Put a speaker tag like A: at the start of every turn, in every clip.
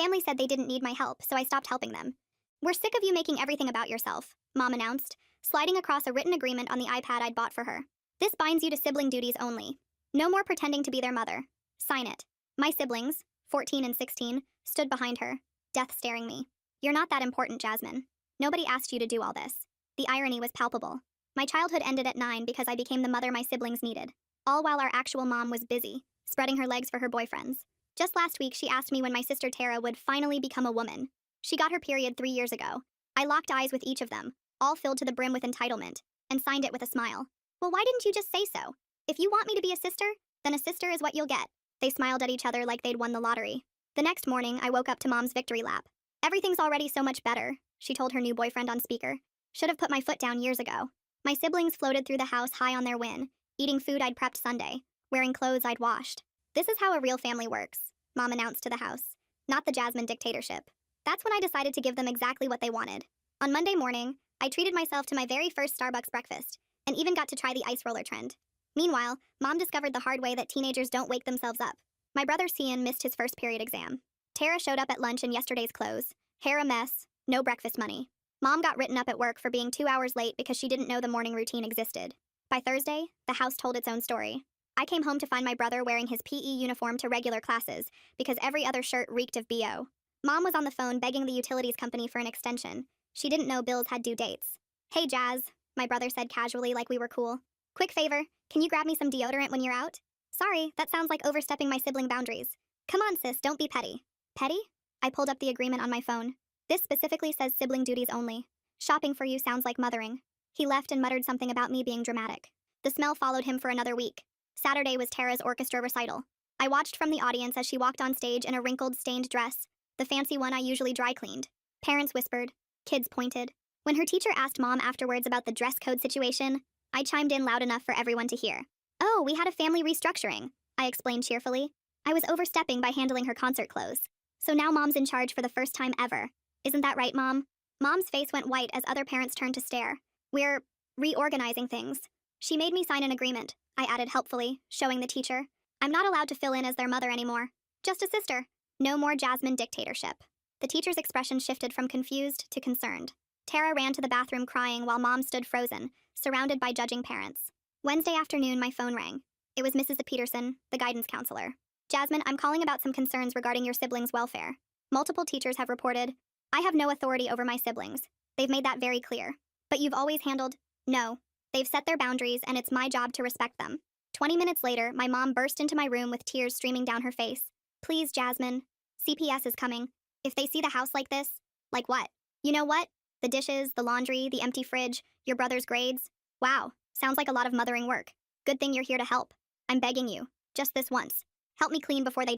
A: Family said they didn't need my help, so I stopped helping them. We're sick of you making everything about yourself, Mom announced, sliding across a written agreement on the iPad I'd bought for her. This binds you to sibling duties only. No more pretending to be their mother. Sign it. My siblings, 14 and 16, stood behind her, death staring me. You're not that important, Jasmine. Nobody asked you to do all this. The irony was palpable. My childhood ended at 9 because I became the mother my siblings needed, all while our actual mom was busy, spreading her legs for her boyfriends. Just last week, she asked me when my sister Tara would finally become a woman. She got her period 3 years ago. I locked eyes with each of them, all filled to the brim with entitlement, and signed it with a smile. Well, why didn't you just say so? If you want me to be a sister, then a sister is what you'll get. They smiled at each other like they'd won the lottery. The next morning, I woke up to Mom's victory lap. Everything's already so much better, she told her new boyfriend on speaker. Should have put my foot down years ago. My siblings floated through the house high on their win, eating food I'd prepped Sunday, wearing clothes I'd washed. This is how a real family works, Mom announced to the house. Not the Jasmine dictatorship. That's when I decided to give them exactly what they wanted. On Monday morning, I treated myself to my very first Starbucks breakfast, and even got to try the ice roller trend. Meanwhile, Mom discovered the hard way that teenagers don't wake themselves up. My brother Cian missed his first period exam. Tara showed up at lunch in yesterday's clothes. Hair a mess, no breakfast money. Mom got written up at work for being 2 hours late because she didn't know the morning routine existed. By Thursday, the house told its own story. I came home to find my brother wearing his PE uniform to regular classes because every other shirt reeked of BO. Mom was on the phone begging the utilities company for an extension. She didn't know bills had due dates. Hey, Jazz, my brother said casually like we were cool. Quick favor, can you grab me some deodorant when you're out? Sorry, that sounds like overstepping my sibling boundaries. Come on, sis, don't be petty. Petty? I pulled up the agreement on my phone. This specifically says sibling duties only. Shopping for you sounds like mothering. He left and muttered something about me being dramatic. The smell followed him for another week. Saturday was Tara's orchestra recital. I watched from the audience as she walked on stage in a wrinkled, stained dress, the fancy one I usually dry cleaned. Parents whispered. Kids pointed. When her teacher asked Mom afterwards about the dress code situation, I chimed in loud enough for everyone to hear. Oh, we had a family restructuring, I explained cheerfully. I was overstepping by handling her concert clothes. So now Mom's in charge for the first time ever. Isn't that right, Mom? Mom's face went white as other parents turned to stare. We're reorganizing things. She made me sign an agreement, I added helpfully, showing the teacher. I'm not allowed to fill in as their mother anymore. Just a sister. No more Jasmine dictatorship. The teacher's expression shifted from confused to concerned. Tara ran to the bathroom crying while Mom stood frozen, surrounded by judging parents. Wednesday afternoon, my phone rang. It was Mrs. Peterson, the guidance counselor. Jasmine, I'm calling about some concerns regarding your siblings' welfare. Multiple teachers have reported. I have no authority over my siblings. They've made that very clear. But you've always handled. No. They've set their boundaries, and it's my job to respect them. 20 minutes later, my mom burst into my room with tears streaming down her face. Please, Jasmine. CPS is coming. If they see the house like this. Like what? You know what? The dishes, the laundry, the empty fridge, your brother's grades. Wow, sounds like a lot of mothering work. Good thing you're here to help. I'm begging you. Just this once. Help me clean before they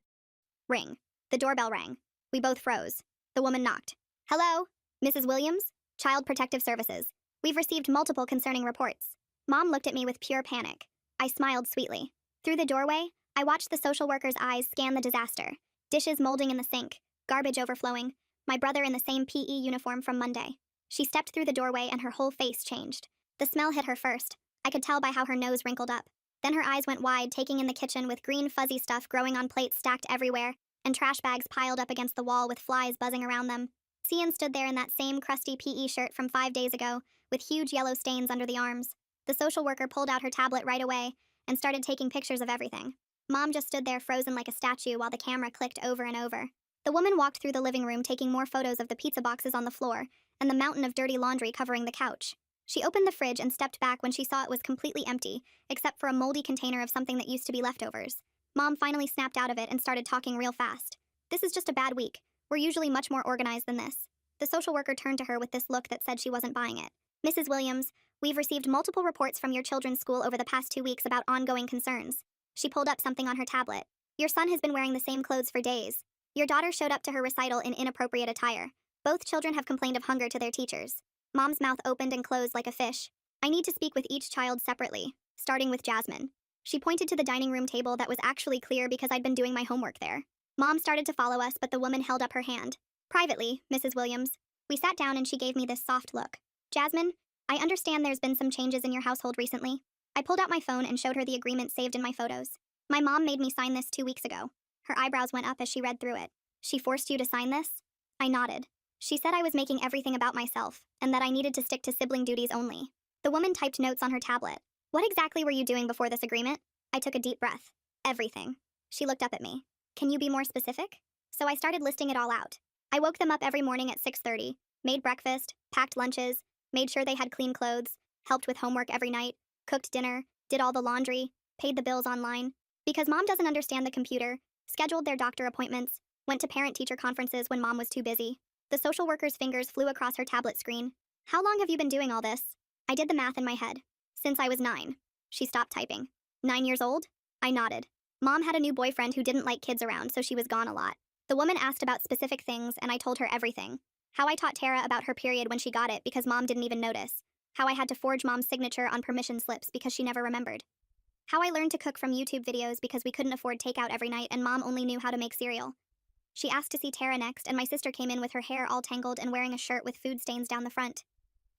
A: ring. The doorbell rang. We both froze. The woman knocked. Hello? Mrs. Williams? Child Protective Services. We've received multiple concerning reports. Mom looked at me with pure panic. I smiled sweetly. Through the doorway, I watched the social worker's eyes scan the disaster. Dishes molding in the sink, garbage overflowing, my brother in the same PE uniform from Monday. She stepped through the doorway and her whole face changed. The smell hit her first. I could tell by how her nose wrinkled up. Then her eyes went wide, taking in the kitchen with green fuzzy stuff growing on plates stacked everywhere, and trash bags piled up against the wall with flies buzzing around them. Cian stood there in that same crusty PE shirt from 5 days ago, with huge yellow stains under the arms. The social worker pulled out her tablet right away and started taking pictures of everything. Mom just stood there frozen like a statue while the camera clicked over and over. The woman walked through the living room taking more photos of the pizza boxes on the floor and the mountain of dirty laundry covering the couch. She opened the fridge and stepped back when she saw it was completely empty, except for a moldy container of something that used to be leftovers. Mom finally snapped out of it and started talking real fast. This is just a bad week. We're usually much more organized than this. The social worker turned to her with this look that said she wasn't buying it. Mrs. Williams, we've received multiple reports from your children's school over the past 2 weeks about ongoing concerns. She pulled up something on her tablet. Your son has been wearing the same clothes for days. Your daughter showed up to her recital in inappropriate attire. Both children have complained of hunger to their teachers. Mom's mouth opened and closed like a fish. I need to speak with each child separately, starting with Jasmine. She pointed to the dining room table that was actually clear because I'd been doing my homework there. Mom started to follow us, but the woman held up her hand. Privately, Mrs. Williams. We sat down and she gave me this soft look. Jasmine, I understand there's been some changes in your household recently. I pulled out my phone and showed her the agreement saved in my photos. My mom made me sign this 2 weeks ago. Her eyebrows went up as she read through it. She forced you to sign this? I nodded. She said I was making everything about myself, and that I needed to stick to sibling duties only. The woman typed notes on her tablet. What exactly were you doing before this agreement? I took a deep breath. Everything. She looked up at me. Can you be more specific? So I started listing it all out. I woke them up every morning at 6:30, made breakfast, packed lunches, made sure they had clean clothes, helped with homework every night, cooked dinner, did all the laundry, paid the bills online. Because mom doesn't understand the computer, scheduled their doctor appointments, went to parent-teacher conferences when mom was too busy. The social worker's fingers flew across her tablet screen. How long have you been doing all this? I did the math in my head. Since I was 9. She stopped typing. 9 years old? I nodded. Mom had a new boyfriend who didn't like kids around, so she was gone a lot. The woman asked about specific things, and I told her everything. How I taught Tara about her period when she got it because mom didn't even notice. How I had to forge mom's signature on permission slips because she never remembered. How I learned to cook from YouTube videos because we couldn't afford takeout every night and mom only knew how to make cereal. She asked to see Tara next, and my sister came in with her hair all tangled and wearing a shirt with food stains down the front.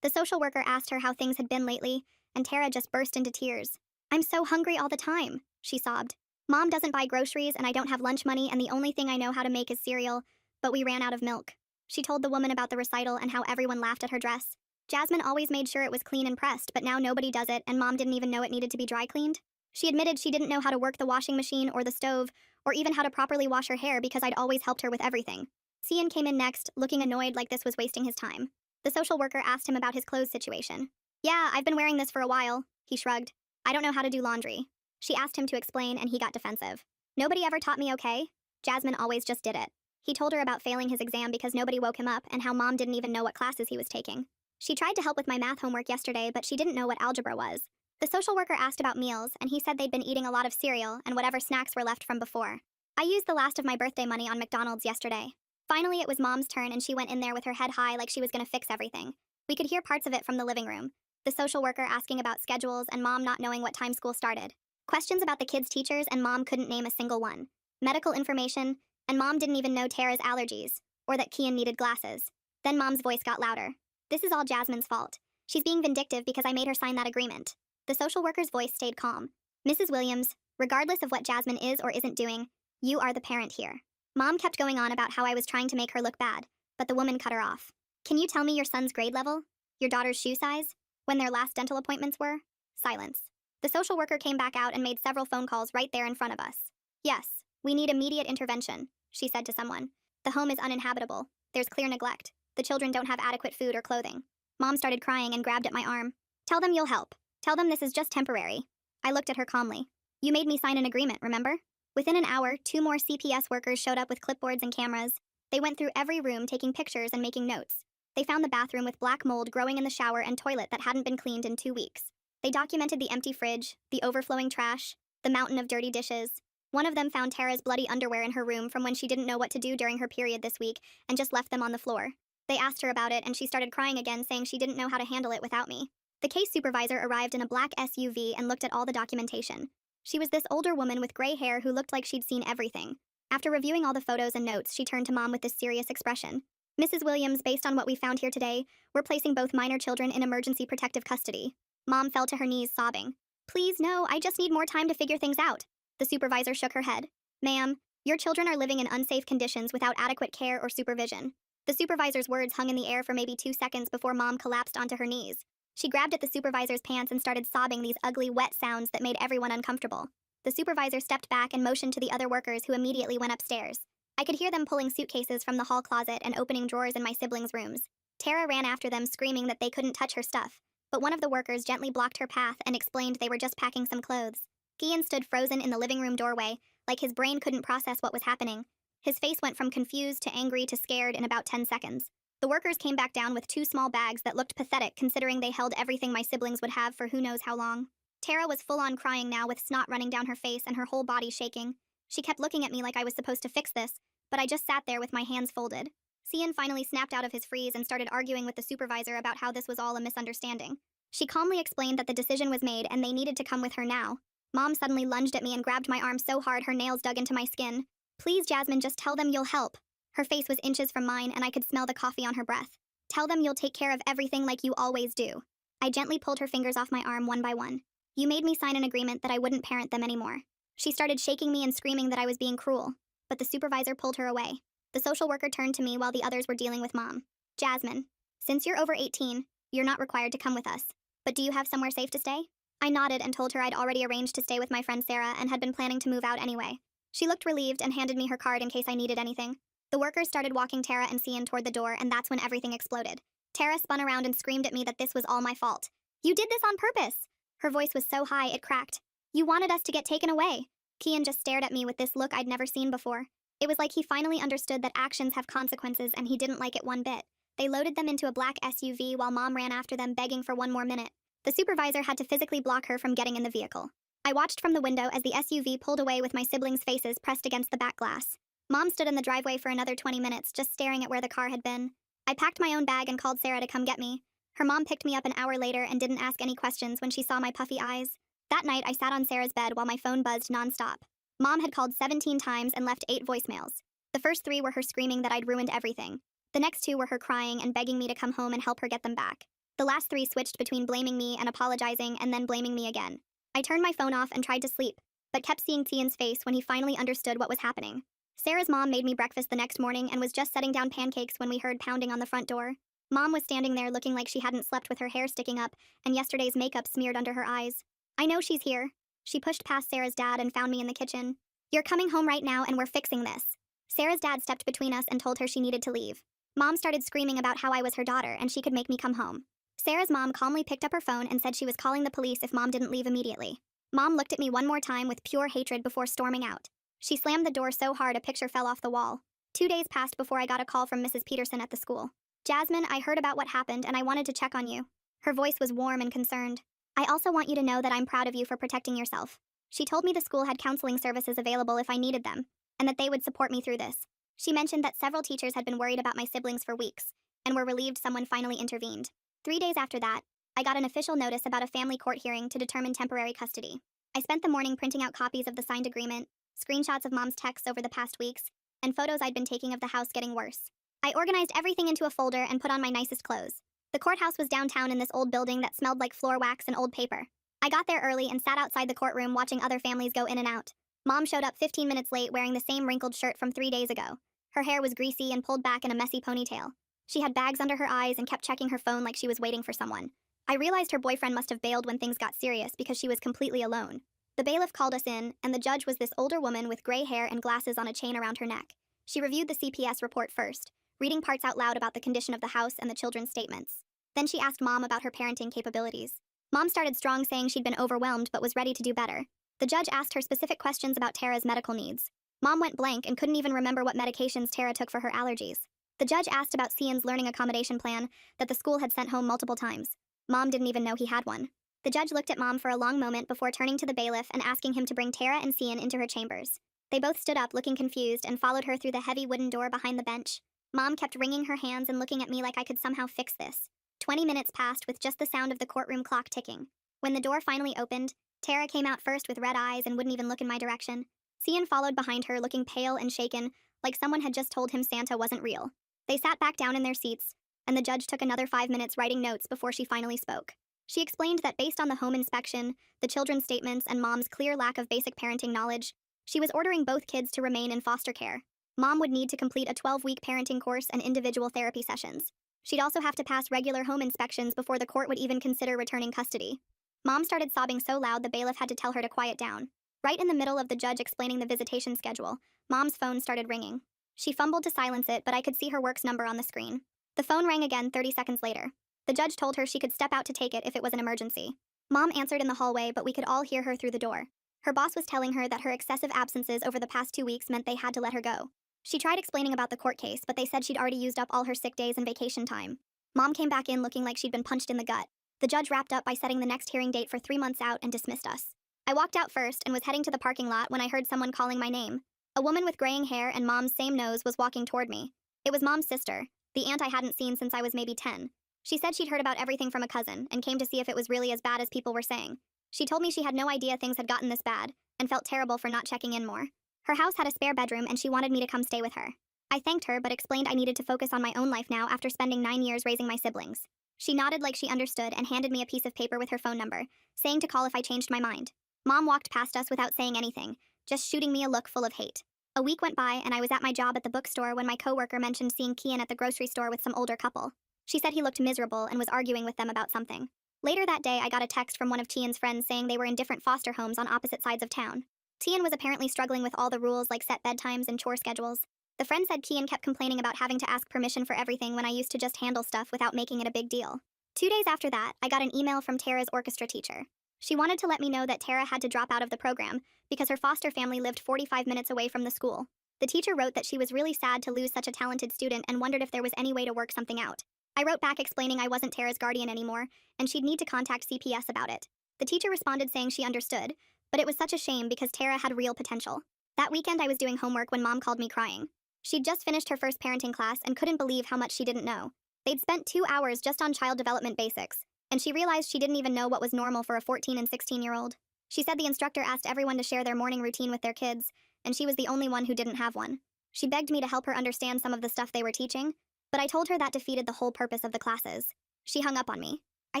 A: The social worker asked her how things had been lately, and Tara just burst into tears. I'm so hungry all the time, she sobbed. Mom doesn't buy groceries and I don't have lunch money and the only thing I know how to make is cereal, but we ran out of milk. She told the woman about the recital and how everyone laughed at her dress. Jasmine always made sure it was clean and pressed, but now nobody does it and mom didn't even know it needed to be dry cleaned. She admitted she didn't know how to work the washing machine or the stove, or even how to properly wash her hair because I'd always helped her with everything. Cian came in next, looking annoyed like this was wasting his time. The social worker asked him about his clothes situation. Yeah, I've been wearing this for a while, he shrugged. I don't know how to do laundry. She asked him to explain and he got defensive. Nobody ever taught me, okay? Jasmine always just did it. He told her about failing his exam because nobody woke him up and how mom didn't even know what classes he was taking. She tried to help with my math homework yesterday, but she didn't know what algebra was. The social worker asked about meals, and he said they'd been eating a lot of cereal and whatever snacks were left from before. I used the last of my birthday money on McDonald's yesterday. Finally, it was mom's turn and she went in there with her head high like she was gonna fix everything. We could hear parts of it from the living room. The social worker asking about schedules and mom not knowing what time school started. Questions about the kids' teachers and mom couldn't name a single one. Medical information, and mom didn't even know Tara's allergies, or that Kian needed glasses. Then mom's voice got louder. This is all Jasmine's fault. She's being vindictive because I made her sign that agreement. The social worker's voice stayed calm. Mrs. Williams, regardless of what Jasmine is or isn't doing, you are the parent here. Mom kept going on about how I was trying to make her look bad, but the woman cut her off. Can you tell me your son's grade level? Your daughter's shoe size? When their last dental appointments were? Silence. The social worker came back out and made several phone calls right there in front of us. Yes, we need immediate intervention, she said to someone. The home is uninhabitable. There's clear neglect. The children don't have adequate food or clothing. Mom started crying and grabbed at my arm. Tell them you'll help. Tell them this is just temporary. I looked at her calmly. You made me sign an agreement, remember? Within an hour, 2 more CPS workers showed up with clipboards and cameras. They went through every room taking pictures and making notes. They found the bathroom with black mold growing in the shower and toilet that hadn't been cleaned in 2 weeks. They documented the empty fridge, the overflowing trash, the mountain of dirty dishes. One of them found Tara's bloody underwear in her room from when she didn't know what to do during her period this week and just left them on the floor. They asked her about it and she started crying again, saying she didn't know how to handle it without me. The case supervisor arrived in a black SUV and looked at all the documentation. She was this older woman with gray hair who looked like she'd seen everything. After reviewing all the photos and notes, she turned to Mom with this serious expression. Mrs. Williams, based on what we found here today, we're placing both minor children in emergency protective custody. Mom fell to her knees, sobbing. Please, no, I just need more time to figure things out. The supervisor shook her head. Ma'am, your children are living in unsafe conditions without adequate care or supervision. The supervisor's words hung in the air for maybe 2 seconds before Mom collapsed onto her knees. She grabbed at the supervisor's pants and started sobbing these ugly, wet sounds that made everyone uncomfortable. The supervisor stepped back and motioned to the other workers who immediately went upstairs. I could hear them pulling suitcases from the hall closet and opening drawers in my siblings' rooms. Tara ran after them, screaming that they couldn't touch her stuff, but one of the workers gently blocked her path and explained they were just packing some clothes. Gian stood frozen in the living room doorway, like his brain couldn't process what was happening. His face went from confused to angry to scared in about 10 seconds. The workers came back down with 2 small bags that looked pathetic considering they held everything my siblings would have for who knows how long. Tara was full-on crying now with snot running down her face and her whole body shaking. She kept looking at me like I was supposed to fix this, but I just sat there with my hands folded. Cian finally snapped out of his freeze and started arguing with the supervisor about how this was all a misunderstanding. She calmly explained that the decision was made and they needed to come with her now. Mom suddenly lunged at me and grabbed my arm so hard her nails dug into my skin. Please, Jasmine, just tell them you'll help. Her face was inches from mine and I could smell the coffee on her breath. Tell them you'll take care of everything like you always do. I gently pulled her fingers off my arm one by one. You made me sign an agreement that I wouldn't parent them anymore. She started shaking me and screaming that I was being cruel, but the supervisor pulled her away. The social worker turned to me while the others were dealing with Mom. Jasmine, since you're over 18, you're not required to come with us. But do you have somewhere safe to stay? I nodded and told her I'd already arranged to stay with my friend Sarah and had been planning to move out anyway. She looked relieved and handed me her card in case I needed anything. The workers started walking Tara and Cian toward the door, and that's when everything exploded. Tara spun around and screamed at me that this was all my fault. You did this on purpose! Her voice was so high it cracked. You wanted us to get taken away. Cian just stared at me with this look I'd never seen before. It was like he finally understood that actions have consequences and he didn't like it one bit. They loaded them into a black SUV while Mom ran after them begging for one more minute. The supervisor had to physically block her from getting in the vehicle. I watched from the window as the SUV pulled away with my siblings' faces pressed against the back glass. Mom stood in the driveway for another 20 minutes, just staring at where the car had been. I packed my own bag and called Sarah to come get me. Her mom picked me up an hour later and didn't ask any questions when she saw my puffy eyes. That night, I sat on Sarah's bed while my phone buzzed nonstop. Mom had called 17 times and left 8 voicemails. The first 3 were her screaming that I'd ruined everything. The next 2 were her crying and begging me to come home and help her get them back. The last 3 switched between blaming me and apologizing and then blaming me again. I turned my phone off and tried to sleep, but kept seeing Cian's face when he finally understood what was happening. Sarah's mom made me breakfast the next morning and was just setting down pancakes when we heard pounding on the front door. Mom was standing there looking like she hadn't slept with her hair sticking up and yesterday's makeup smeared under her eyes. I know she's here. She pushed past Sarah's dad and found me in the kitchen. You're coming home right now and we're fixing this. Sarah's dad stepped between us and told her she needed to leave. Mom started screaming about how I was her daughter and she could make me come home. Sarah's mom calmly picked up her phone and said she was calling the police if Mom didn't leave immediately. Mom looked at me one more time with pure hatred before storming out. She slammed the door so hard a picture fell off the wall. 2 days passed before I got a call from Mrs. Peterson at the school. Jasmine, I heard about what happened and I wanted to check on you. Her voice was warm and concerned. I also want you to know that I'm proud of you for protecting yourself. She told me the school had counseling services available if I needed them, and that they would support me through this. She mentioned that several teachers had been worried about my siblings for weeks, and were relieved someone finally intervened. 3 days after that, I got an official notice about a family court hearing to determine temporary custody. I spent the morning printing out copies of the signed agreement, screenshots of Mom's texts over the past weeks, and photos I'd been taking of the house getting worse. I organized everything into a folder and put on my nicest clothes. The courthouse was downtown in this old building that smelled like floor wax and old paper. I got there early and sat outside the courtroom watching other families go in and out. Mom showed up 15 minutes late wearing the same wrinkled shirt from 3 days ago. Her hair was greasy and pulled back in a messy ponytail. She had bags under her eyes and kept checking her phone like she was waiting for someone. I realized her boyfriend must have bailed when things got serious because she was completely alone. The bailiff called us in, and the judge was this older woman with gray hair and glasses on a chain around her neck. She reviewed the CPS report first, reading parts out loud about the condition of the house and the children's statements. Then she asked Mom about her parenting capabilities. Mom started strong, saying she'd been overwhelmed but was ready to do better. The judge asked her specific questions about Tara's medical needs. Mom went blank and couldn't even remember what medications Tara took for her allergies. The judge asked about Cian's learning accommodation plan that the school had sent home multiple times. Mom didn't even know he had one. The judge looked at Mom for a long moment before turning to the bailiff and asking him to bring Tara and Cian into her chambers. They both stood up looking confused and followed her through the heavy wooden door behind the bench. Mom kept wringing her hands and looking at me like I could somehow fix this. 20 minutes passed with just the sound of the courtroom clock ticking. When the door finally opened, Tara came out first with red eyes and wouldn't even look in my direction. Cian followed behind her, looking pale and shaken, like someone had just told him Santa wasn't real. They sat back down in their seats, and the judge took another 5 minutes writing notes before she finally spoke. She explained that based on the home inspection, the children's statements, and Mom's clear lack of basic parenting knowledge, she was ordering both kids to remain in foster care. Mom would need to complete a 12-week parenting course and individual therapy sessions. She'd also have to pass regular home inspections before the court would even consider returning custody. Mom started sobbing so loud the bailiff had to tell her to quiet down. Right in the middle of the judge explaining the visitation schedule, Mom's phone started ringing. She fumbled to silence it, but I could see her work's number on the screen. The phone rang again 30 seconds later. The judge told her she could step out to take it if it was an emergency. Mom answered in the hallway, but we could all hear her through the door. Her boss was telling her that her excessive absences over the past 2 weeks meant they had to let her go. She tried explaining about the court case, but they said she'd already used up all her sick days and vacation time. Mom came back in looking like she'd been punched in the gut. The judge wrapped up by setting the next hearing date for 3 months out and dismissed us. I walked out first and was heading to the parking lot when I heard someone calling my name. A woman with graying hair and Mom's same nose was walking toward me. It was Mom's sister, the aunt I hadn't seen since I was maybe 10. She said she'd heard about everything from a cousin and came to see if it was really as bad as people were saying. She told me she had no idea things had gotten this bad and felt terrible for not checking in more. Her house had a spare bedroom and she wanted me to come stay with her. I thanked her but explained I needed to focus on my own life now after spending 9 years raising my siblings. She nodded like she understood and handed me a piece of paper with her phone number, saying to call if I changed my mind. Mom walked past us without saying anything, just shooting me a look full of hate. A week went by and I was at my job at the bookstore when my coworker mentioned seeing Kian at the grocery store with some older couple. She said he looked miserable and was arguing with them about something. Later that day, I got a text from one of Tian's friends saying they were in different foster homes on opposite sides of town. Tian was apparently struggling with all the rules like set bedtimes and chore schedules. The friend said Kian kept complaining about having to ask permission for everything when I used to just handle stuff without making it a big deal. 2 days after that, I got an email from Tara's orchestra teacher. She wanted to let me know that Tara had to drop out of the program because her foster family lived 45 minutes away from the school. The teacher wrote that she was really sad to lose such a talented student and wondered if there was any way to work something out. I wrote back explaining I wasn't Tara's guardian anymore, and she'd need to contact CPS about it. The teacher responded saying she understood, but it was such a shame because Tara had real potential. That weekend I was doing homework when Mom called me crying. She'd just finished her first parenting class and couldn't believe how much she didn't know. They'd spent 2 hours just on child development basics, and she realized she didn't even know what was normal for a 14 and 16-year-old. She said the instructor asked everyone to share their morning routine with their kids, and she was the only one who didn't have one. She begged me to help her understand some of the stuff they were teaching, but I told her that defeated the whole purpose of the classes. She hung up on me. I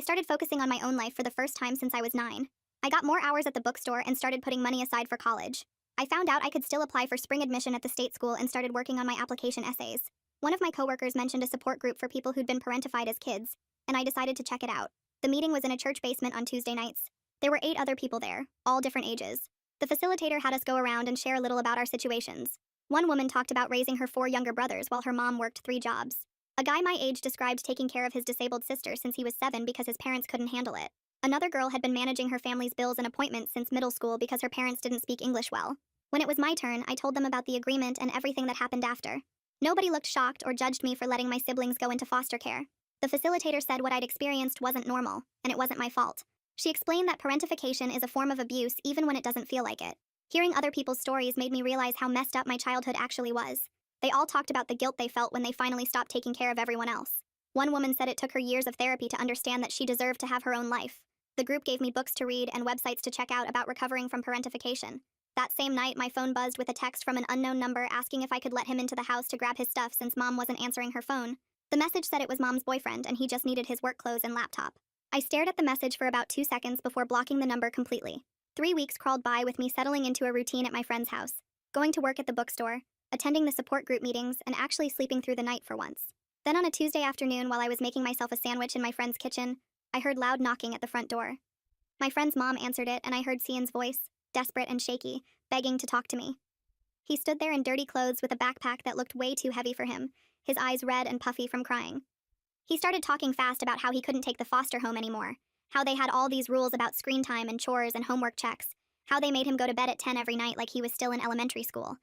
A: started focusing on my own life for the first time since I was 9. I got more hours at the bookstore and started putting money aside for college. I found out I could still apply for spring admission at the state school and started working on my application essays. One of my coworkers mentioned a support group for people who'd been parentified as kids, and I decided to check it out. The meeting was in a church basement on Tuesday nights. There were 8 other people there, all different ages. The facilitator had us go around and share a little about our situations. One woman talked about raising her 4 younger brothers while her mom worked 3 jobs. A guy my age described taking care of his disabled sister since he was 7 because his parents couldn't handle it. Another girl had been managing her family's bills and appointments since middle school because her parents didn't speak English well. When it was my turn, I told them about the agreement and everything that happened after. Nobody looked shocked or judged me for letting my siblings go into foster care. The facilitator said what I'd experienced wasn't normal, and it wasn't my fault. She explained that parentification is a form of abuse even when it doesn't feel like it. Hearing other people's stories made me realize how messed up my childhood actually was. They all talked about the guilt they felt when they finally stopped taking care of everyone else. One woman said it took her years of therapy to understand that she deserved to have her own life. The group gave me books to read and websites to check out about recovering from parentification. That same night, my phone buzzed with a text from an unknown number asking if I could let him into the house to grab his stuff since Mom wasn't answering her phone. The message said it was Mom's boyfriend and he just needed his work clothes and laptop. I stared at the message for about 2 seconds before blocking the number completely. 3 weeks crawled by with me settling into a routine at my friend's house, going to work at the bookstore, attending the support group meetings, and actually sleeping through the night for once. Then on a Tuesday afternoon while I was making myself a sandwich in my friend's kitchen, I heard loud knocking at the front door. My friend's mom answered it and I heard Cian's voice, desperate and shaky, begging to talk to me. He stood there in dirty clothes with a backpack that looked way too heavy for him, his eyes red and puffy from crying. He started talking fast about how he couldn't take the foster home anymore, how they had all these rules about screen time and chores and homework checks, how they made him go to bed at 10 every night like he was still in elementary school.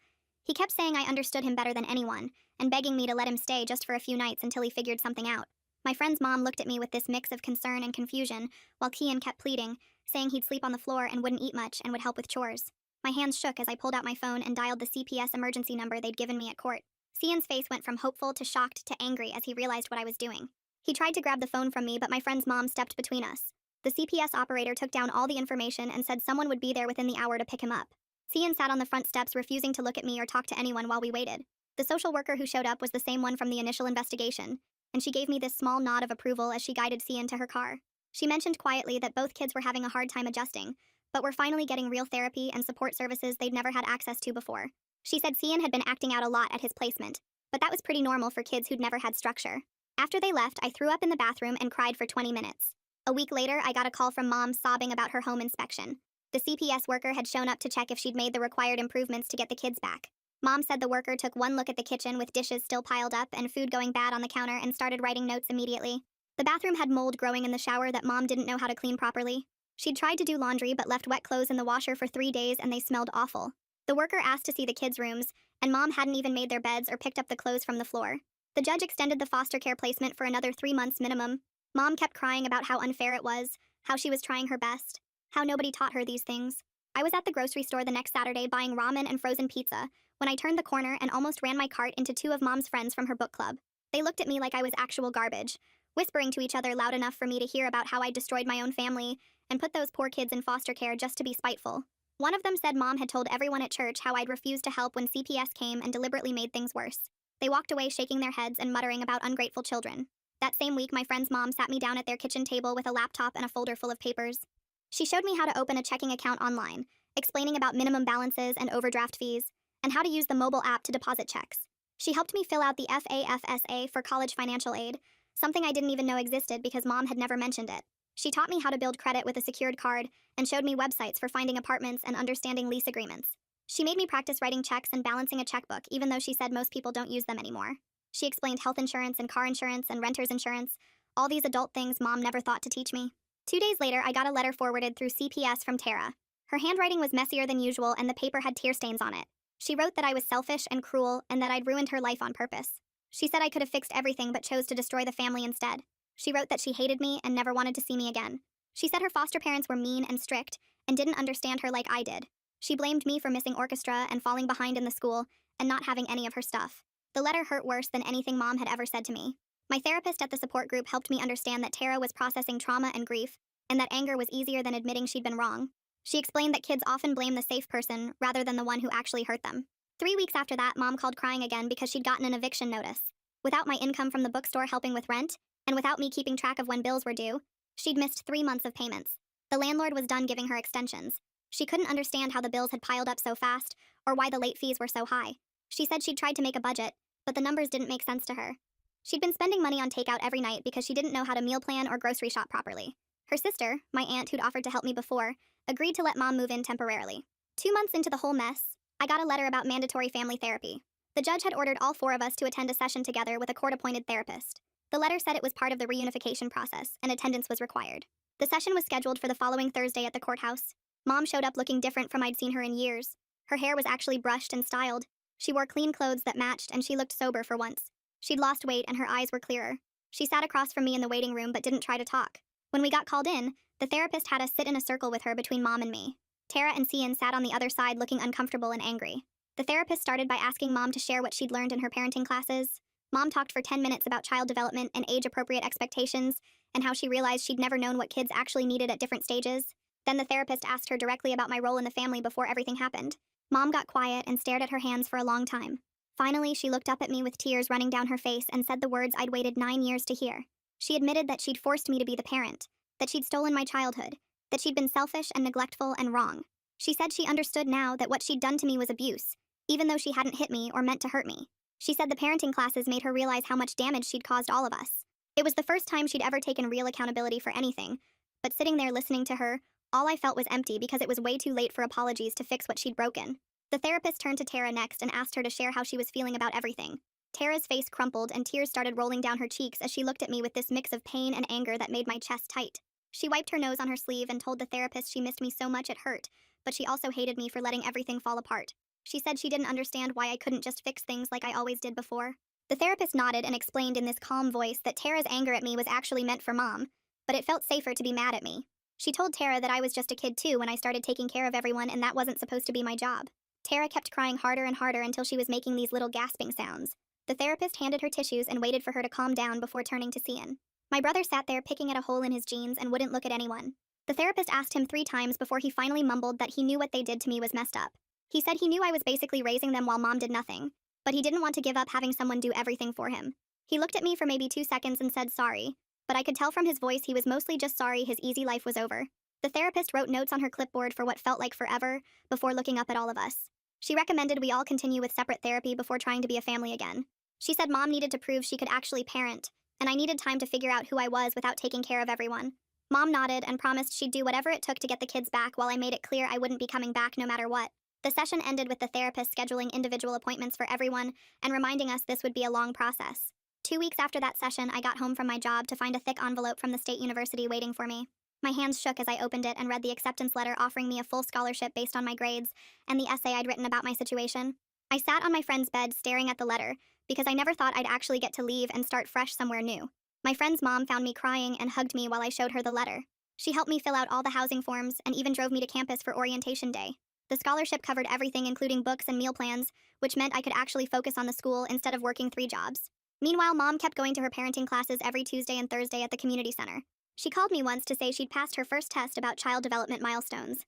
A: He kept saying I understood him better than anyone, and begging me to let him stay just for a few nights until he figured something out. My friend's mom looked at me with this mix of concern and confusion, while Kian kept pleading, saying he'd sleep on the floor and wouldn't eat much and would help with chores. My hands shook as I pulled out my phone and dialed the CPS emergency number they'd given me at court. Cian's face went from hopeful to shocked to angry as he realized what I was doing. He tried to grab the phone from me, but my friend's mom stepped between us. The CPS operator took down all the information and said someone would be there within the hour to pick him up. Cian sat on the front steps, refusing to look at me or talk to anyone while we waited. The social worker who showed up was the same one from the initial investigation, and she gave me this small nod of approval as she guided Cian to her car. She mentioned quietly that both kids were having a hard time adjusting, but were finally getting real therapy and support services they'd never had access to before. She said Cian had been acting out a lot at his placement, but that was pretty normal for kids who'd never had structure. After they left, I threw up in the bathroom and cried for 20 minutes. A week later, I got a call from Mom sobbing about her home inspection. The CPS worker had shown up to check if she'd made the required improvements to get the kids back. Mom said the worker took one look at the kitchen with dishes still piled up and food going bad on the counter and started writing notes immediately. The bathroom had mold growing in the shower that Mom didn't know how to clean properly. She'd tried to do laundry but left wet clothes in the washer for 3 days and they smelled awful. The worker asked to see the kids' rooms, and Mom hadn't even made their beds or picked up the clothes from the floor. The judge extended the foster care placement for another 3 months minimum. Mom kept crying about how unfair it was, how she was trying her best, how nobody taught her these things. I was at the grocery store the next Saturday buying ramen and frozen pizza when I turned the corner and almost ran my cart into 2 of Mom's friends from her book club. They looked at me like I was actual garbage, whispering to each other loud enough for me to hear about how I destroyed my own family and put those poor kids in foster care just to be spiteful. One of them said Mom had told everyone at church how I'd refused to help when CPS came and deliberately made things worse. They walked away shaking their heads and muttering about ungrateful children. That same week, my friend's mom sat me down at their kitchen table with a laptop and a folder full of papers. She showed me how to open a checking account online, explaining about minimum balances and overdraft fees, and how to use the mobile app to deposit checks. She helped me fill out the FAFSA for college financial aid, something I didn't even know existed because Mom had never mentioned it. She taught me how to build credit with a secured card and showed me websites for finding apartments and understanding lease agreements. She made me practice writing checks and balancing a checkbook, even though she said most people don't use them anymore. She explained health insurance and car insurance and renter's insurance, all these adult things Mom never thought to teach me. 2 days later, I got a letter forwarded through CPS from Tara. Her handwriting was messier than usual and the paper had tear stains on it. She wrote that I was selfish and cruel and that I'd ruined her life on purpose. She said I could have fixed everything but chose to destroy the family instead. She wrote that she hated me and never wanted to see me again. She said her foster parents were mean and strict and didn't understand her like I did. She blamed me for missing orchestra and falling behind in the school and not having any of her stuff. The letter hurt worse than anything Mom had ever said to me. My therapist at the support group helped me understand that Tara was processing trauma and grief, and that anger was easier than admitting she'd been wrong. She explained that kids often blame the safe person rather than the one who actually hurt them. 3 weeks after that, Mom called crying again because she'd gotten an eviction notice. Without my income from the bookstore helping with rent, and without me keeping track of when bills were due, she'd missed 3 months of payments. The landlord was done giving her extensions. She couldn't understand how the bills had piled up so fast, or why the late fees were so high. She said she'd tried to make a budget, but the numbers didn't make sense to her. She'd been spending money on takeout every night because she didn't know how to meal plan or grocery shop properly. Her sister, my aunt who'd offered to help me before, agreed to let Mom move in temporarily. 2 months into the whole mess, I got a letter about mandatory family therapy. The judge had ordered all 4 of us to attend a session together with a court-appointed therapist. The letter said it was part of the reunification process, and attendance was required. The session was scheduled for the following Thursday at the courthouse. Mom showed up looking different from I'd seen her in years. Her hair was actually brushed and styled. She wore clean clothes that matched, and she looked sober for once. She'd lost weight, and her eyes were clearer. She sat across from me in the waiting room but didn't try to talk. When we got called in, the therapist had us sit in a circle with her between Mom and me. Tara and Cian sat on the other side looking uncomfortable and angry. The therapist started by asking Mom to share what she'd learned in her parenting classes. Mom talked for 10 minutes about child development and age-appropriate expectations, and how she realized she'd never known what kids actually needed at different stages. Then the therapist asked her directly about my role in the family before everything happened. Mom got quiet and stared at her hands for a long time. Finally, she looked up at me with tears running down her face and said the words I'd waited 9 years to hear. She admitted that she'd forced me to be the parent, that she'd stolen my childhood, that she'd been selfish and neglectful and wrong. She said she understood now that what she'd done to me was abuse, even though she hadn't hit me or meant to hurt me. She said the parenting classes made her realize how much damage she'd caused all of us. It was the first time she'd ever taken real accountability for anything, but sitting there listening to her, all I felt was empty because it was way too late for apologies to fix what she'd broken. The therapist turned to Tara next and asked her to share how she was feeling about everything. Tara's face crumpled and tears started rolling down her cheeks as she looked at me with this mix of pain and anger that made my chest tight. She wiped her nose on her sleeve and told the therapist she missed me so much it hurt, but she also hated me for letting everything fall apart. She said she didn't understand why I couldn't just fix things like I always did before. The therapist nodded and explained in this calm voice that Tara's anger at me was actually meant for Mom, but it felt safer to be mad at me. She told Tara that I was just a kid too when I started taking care of everyone and that wasn't supposed to be my job. Tara kept crying harder and harder until she was making these little gasping sounds. The therapist handed her tissues and waited for her to calm down before turning to Cian. My brother sat there picking at a hole in his jeans and wouldn't look at anyone. The therapist asked him 3 times before he finally mumbled that he knew what they did to me was messed up. He said he knew I was basically raising them while Mom did nothing, but he didn't want to give up having someone do everything for him. He looked at me for maybe 2 seconds and said sorry, but I could tell from his voice he was mostly just sorry his easy life was over. The therapist wrote notes on her clipboard for what felt like forever before looking up at all of us. She recommended we all continue with separate therapy before trying to be a family again. She said Mom needed to prove she could actually parent, and I needed time to figure out who I was without taking care of everyone. Mom nodded and promised she'd do whatever it took to get the kids back while I made it clear I wouldn't be coming back no matter what. The session ended with the therapist scheduling individual appointments for everyone and reminding us this would be a long process. 2 weeks after that session, I got home from my job to find a thick envelope from the state university waiting for me. My hands shook as I opened it and read the acceptance letter offering me a full scholarship based on my grades and the essay I'd written about my situation. I sat on my friend's bed staring at the letter because I never thought I'd actually get to leave and start fresh somewhere new. My friend's mom found me crying and hugged me while I showed her the letter. She helped me fill out all the housing forms and even drove me to campus for orientation day. The scholarship covered everything including books and meal plans, which meant I could actually focus on the school instead of working 3 jobs. Meanwhile, Mom kept going to her parenting classes every Tuesday and Thursday at the community center. She called me once to say she'd passed her first test about child development milestones.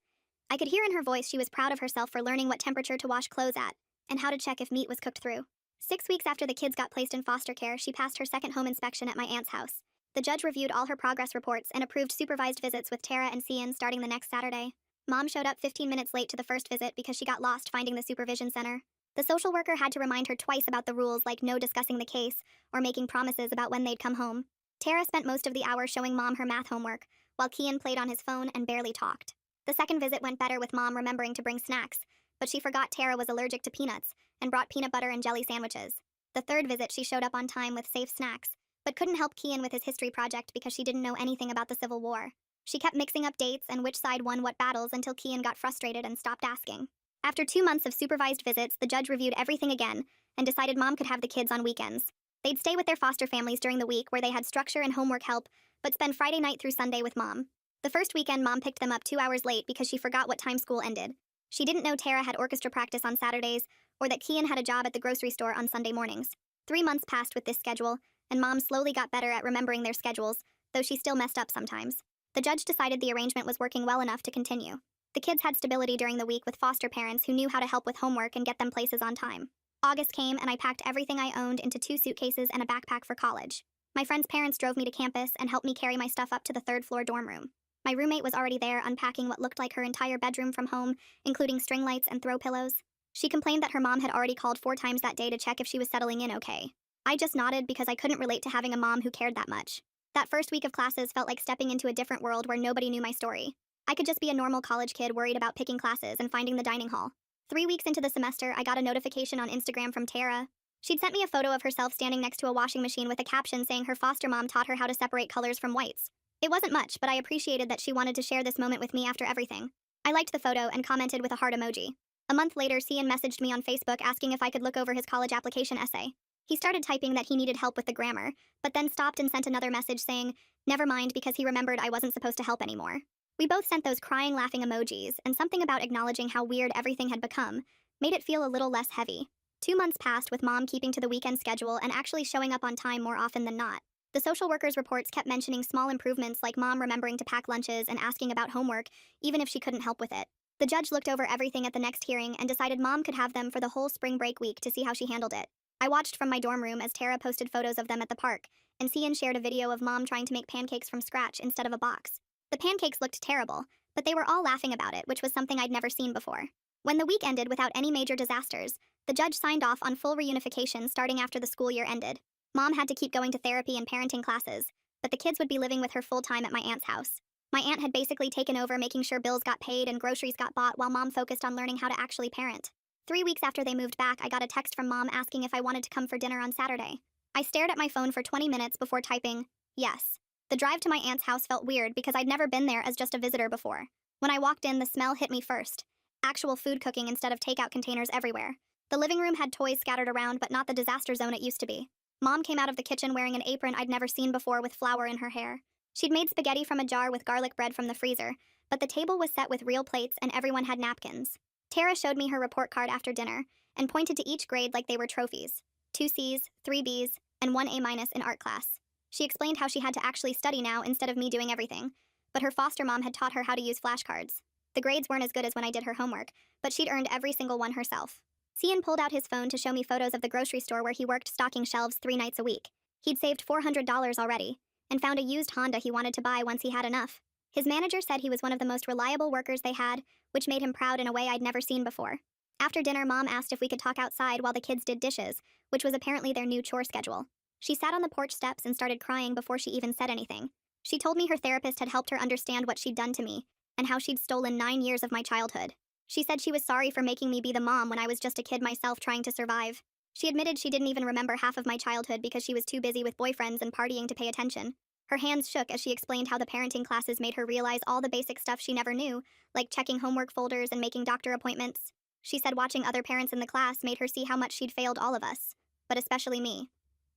A: I could hear in her voice she was proud of herself for learning what temperature to wash clothes at and how to check if meat was cooked through. 6 weeks after the kids got placed in foster care, she passed her second home inspection at my aunt's house. The judge reviewed all her progress reports and approved supervised visits with Tara and Cian starting the next Saturday. Mom showed up 15 minutes late to the first visit because she got lost finding the supervision center. The social worker had to remind her twice about the rules, like no discussing the case or making promises about when they'd come home. Tara spent most of the hour showing Mom her math homework, while Kian played on his phone and barely talked. The second visit went better with Mom remembering to bring snacks, but she forgot Tara was allergic to peanuts and brought peanut butter and jelly sandwiches. The third visit, she showed up on time with safe snacks, but couldn't help Kian with his history project because she didn't know anything about the Civil War. She kept mixing up dates and which side won what battles until Kian got frustrated and stopped asking. After 2 months of supervised visits, the judge reviewed everything again and decided Mom could have the kids on weekends. They'd stay with their foster families during the week where they had structure and homework help, but spend Friday night through Sunday with Mom. The first weekend, Mom picked them up 2 hours late because she forgot what time school ended. She didn't know Tara had orchestra practice on Saturdays or that Kian had a job at the grocery store on Sunday mornings. 3 months passed with this schedule, and Mom slowly got better at remembering their schedules, though she still messed up sometimes. The judge decided the arrangement was working well enough to continue. The kids had stability during the week with foster parents who knew how to help with homework and get them places on time. August came, and I packed everything I owned into 2 suitcases and a backpack for college. My friend's parents drove me to campus and helped me carry my stuff up to the 3rd-floor dorm room. My roommate was already there, unpacking what looked like her entire bedroom from home, including string lights and throw pillows. She complained that her mom had already called 4 times that day to check if she was settling in okay. I just nodded because I couldn't relate to having a mom who cared that much. That first week of classes felt like stepping into a different world where nobody knew my story. I could just be a normal college kid worried about picking classes and finding the dining hall. 3 weeks into the semester, I got a notification on Instagram from Tara. She'd sent me a photo of herself standing next to a washing machine with a caption saying her foster mom taught her how to separate colors from whites. It wasn't much, but I appreciated that she wanted to share this moment with me after everything. I liked the photo and commented with a heart emoji. A month later, Cian messaged me on Facebook asking if I could look over his college application essay. He started typing that he needed help with the grammar, but then stopped and sent another message saying, never mind, because he remembered I wasn't supposed to help anymore. We both sent those crying, laughing emojis, and something about acknowledging how weird everything had become made it feel a little less heavy. 2 months passed with Mom keeping to the weekend schedule and actually showing up on time more often than not. The social worker's reports kept mentioning small improvements like Mom remembering to pack lunches and asking about homework, even if she couldn't help with it. The judge looked over everything at the next hearing and decided Mom could have them for the whole spring break week to see how she handled it. I watched from my dorm room as Tara posted photos of them at the park, and Cian shared a video of Mom trying to make pancakes from scratch instead of a box. The pancakes looked terrible, but they were all laughing about it, which was something I'd never seen before. When the week ended without any major disasters, the judge signed off on full reunification starting after the school year ended. Mom had to keep going to therapy and parenting classes, but the kids would be living with her full-time at my aunt's house. My aunt had basically taken over making sure bills got paid and groceries got bought while Mom focused on learning how to actually parent. 3 weeks after they moved back, I got a text from Mom asking if I wanted to come for dinner on Saturday. I stared at my phone for 20 minutes before typing, yes. The drive to my aunt's house felt weird because I'd never been there as just a visitor before. When I walked in, the smell hit me first. Actual food cooking instead of takeout containers everywhere. The living room had toys scattered around, but not the disaster zone it used to be. Mom came out of the kitchen wearing an apron I'd never seen before with flour in her hair. She'd made spaghetti from a jar with garlic bread from the freezer, but the table was set with real plates and everyone had napkins. Tara showed me her report card after dinner and pointed to each grade like they were trophies. 2 C's, 3 B's, and 1 A- in art class. She explained how she had to actually study now instead of me doing everything, but her foster mom had taught her how to use flashcards. The grades weren't as good as when I did her homework, but she'd earned every single one herself. Cian pulled out his phone to show me photos of the grocery store where he worked stocking shelves 3 nights a week. He'd saved $400 already, and found a used Honda he wanted to buy once he had enough. His manager said he was one of the most reliable workers they had, which made him proud in a way I'd never seen before. After dinner, Mom asked if we could talk outside while the kids did dishes, which was apparently their new chore schedule. She sat on the porch steps and started crying before she even said anything. She told me her therapist had helped her understand what she'd done to me, and how she'd stolen 9 years of my childhood. She said she was sorry for making me be the mom when I was just a kid myself trying to survive. She admitted she didn't even remember half of my childhood because she was too busy with boyfriends and partying to pay attention. Her hands shook as she explained how the parenting classes made her realize all the basic stuff she never knew, like checking homework folders and making doctor appointments. She said watching other parents in the class made her see how much she'd failed all of us, but especially me.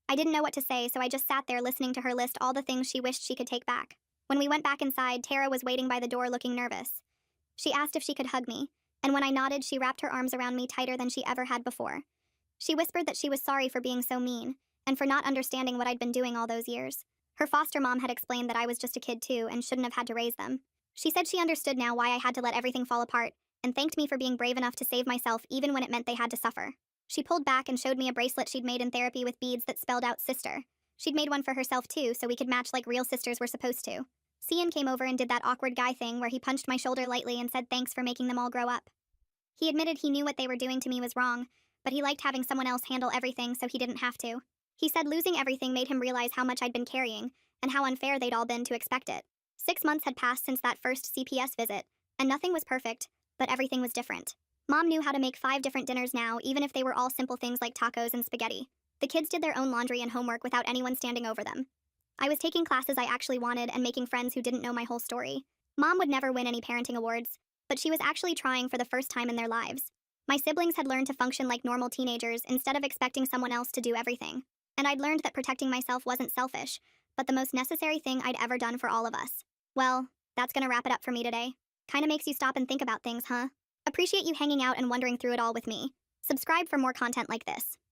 A: I didn't know what to say, so I just sat there listening to her list all the things she wished she could take back. When we went back inside, Tara was waiting by the door looking nervous. She asked if she could hug me, and when I nodded, she wrapped her arms around me tighter than she ever had before. She whispered that she was sorry for being so mean, and for not understanding what I'd been doing all those years. Her foster mom had explained that I was just a kid too and shouldn't have had to raise them. She said she understood now why I had to let everything fall apart, and thanked me for being brave enough to save myself even when it meant they had to suffer. She pulled back and showed me a bracelet she'd made in therapy with beads that spelled out sister. She'd made one for herself too, so we could match like real sisters were supposed to. Cian came over and did that awkward guy thing where he punched my shoulder lightly and said thanks for making them all grow up. He admitted he knew what they were doing to me was wrong, but he liked having someone else handle everything so he didn't have to. He said losing everything made him realize how much I'd been carrying, and how unfair they'd all been to expect it. 6 months had passed since that first CPS visit, and nothing was perfect, but everything was different. Mom knew how to make 5 different dinners now, even if they were all simple things like tacos and spaghetti. The kids did their own laundry and homework without anyone standing over them. I was taking classes I actually wanted and making friends who didn't know my whole story. Mom would never win any parenting awards, but she was actually trying for the first time in their lives. My siblings had learned to function like normal teenagers instead of expecting someone else to do everything. And I'd learned that protecting myself wasn't selfish, but the most necessary thing I'd ever done for all of us. Well, that's gonna wrap it up for me today. Kinda makes you stop and think about things, huh? Appreciate you hanging out and wondering through it all with me. Subscribe for more content like this.